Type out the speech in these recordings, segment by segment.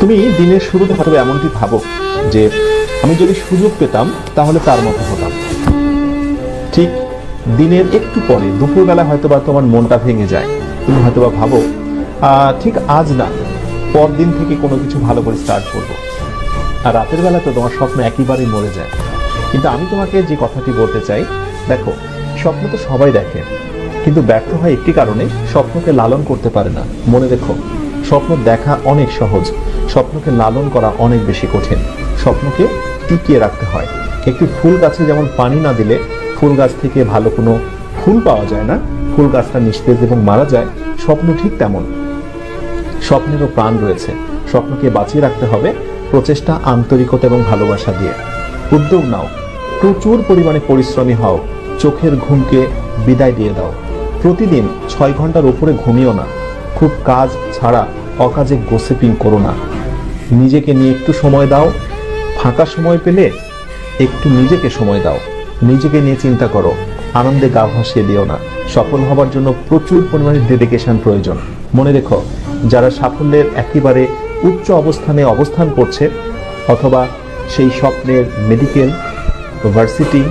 তুমি দিনের শুরুতে হয়তো এমনটি ভাবো যে আমি যদি সুযোগ পেতাম তাহলে তার মতো হতাম। ঠিক দিনের একটু পরে দুপুরবেলা হয়তোবা তোমার মনটা ভেঙে যায়। তুমি হয়তোবা ভাবো ঠিক আজ না, পরদিন থেকে কোনো কিছু ভালো করে স্টার্ট করবো। আর রাতের বেলা তো তোমার স্বপ্ন একেবারেই মরে যায়। কিন্তু আমি তোমাকে যে কথাটি বলতে চাই, দেখো, স্বপ্ন তো সবাই দেখে, কিন্তু ব্যর্থ হয় একটি কারণে, স্বপ্নকে লালন করতে পারে না। মনে রেখো, স্বপ্ন দেখা অনেক সহজ, স্বপ্নকে লালন করা অনেক বেশি কঠিন। স্বপ্নকে টিকিয়ে রাখতে হয়। একটি ফুল গাছে যেমন পানি না দিলে ফুল গাছ থেকে ভালো কোনো ফুল পাওয়া যায় না, ফুল গাছটা নিস্তেজ এবং মারা যায়, স্বপ্ন ঠিক তেমন। স্বপ্নেরও প্রাণ রয়েছে। স্বপ্নকে বাঁচিয়ে রাখতে হবে প্রচেষ্টা, আন্তরিকতা এবং ভালোবাসা দিয়ে। উদ্যোগ নাও, প্রচুর পরিমাণে পরিশ্রমী হও, চোখের ঘুমকে বিদায় দিয়ে দাও। প্রতিদিন 6 ঘন্টার উপরে ঘুমিও না। খুব কাজ ছাড়া অকাজে গোসিপিং করো না। নিজেকে নিয়ে একটু সময় দাও। ফাঁকা সময় পেলে একটু নিজেকে সময় দাও। নিজেকে নিয়ে চিন্তা করো, আনন্দে গা ভাসিয়ে দিও না। সফল হবার জন্য প্রচুর পরিমাণে ডেডিকেশন প্রয়োজন। মনে রেখো, যারা সাফল্যের একেবারে উচ্চ অবস্থানে অবস্থান করছে, অথবা সেই স্বপ্নের মেডিকেল, ভার্সিটি,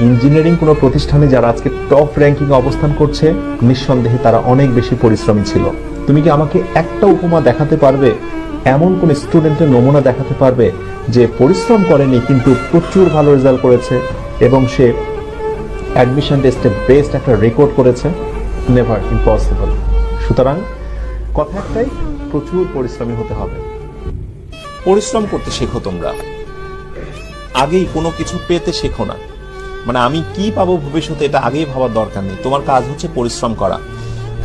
ইঞ্জিনিয়ারিং কোনো প্রতিষ্ঠানে যারা আজকে টপ র্যাঙ্কিং অবস্থান করছে, নিঃসন্দেহে তারা অনেক বেশি পরিশ্রমী ছিল। তুমি কি আমাকে একটা উপমা দেখাতে পারবে, এমন কোন স্টুডেন্টের নমুনা দেখাতে পারবে যে পরিশ্রম করেনি কিন্তু প্রচুর ভালো রেজাল্ট করেছে এবং সে অ্যাডমিশন টেস্টে বেস্ট একটা রেকর্ড করেছে? Never, impossible. সুতরাং কথা একটাই, প্রচুর পরিশ্রমী হতে হবে। পরিশ্রম করতে শেখো। তোমরা আগেই কোনো কিছু পেতে শেখো না। মানে আমি কি পাবো ভবিষ্যতে, এটা আগেই ভাবার দরকার নেই। তোমার কাজ হচ্ছে পরিশ্রম করা।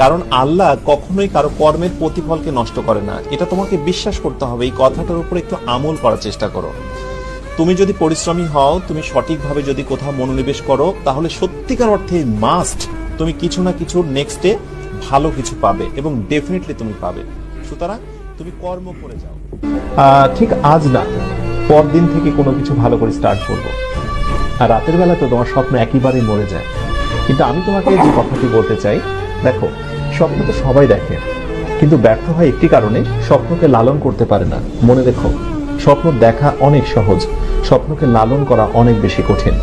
কারণ আল্লাহ কখনোই কারো কর্মের প্রতিফলকে নষ্ট করে না। এটা তোমাকে বিশ্বাস করতে হবে। এই কথাটার উপর একটু আমল করার চেষ্টা করো। তুমি যদি পরিশ্রমী হও, তুমি সঠিকভাবে যদি কোথাও মনোনিবেশ করো, তাহলে সত্যিকার অর্থে মাস্ট তুমি কিছু না কিছু নেক্সটে ভালো কিছু পাবে এবং ডেফিনেটলি তুমি পাবে। সুতরাং তুমি কর্ম করে যাও। ঠিক আজ না, পরদিন থেকে কোনো কিছু ভালো করে স্টার্ট করবো। আর রাতের বেলা তো তোমার স্বপ্ন একেবারেই মরে যায়। কিন্তু আমি তোমাকে যে কথাটি বলতে চাই, দেখো, স্বপ্ন তো সবাই দেখে, কিন্তু ব্যর্থ হয় একটি কারণে, স্বপ্নকে লালন করতে পারে না। মনে রেখো, স্বপ্ন দেখা অনেক সহজ, স্বপ্নকে লালন করা অনেক বেশি কঠিন।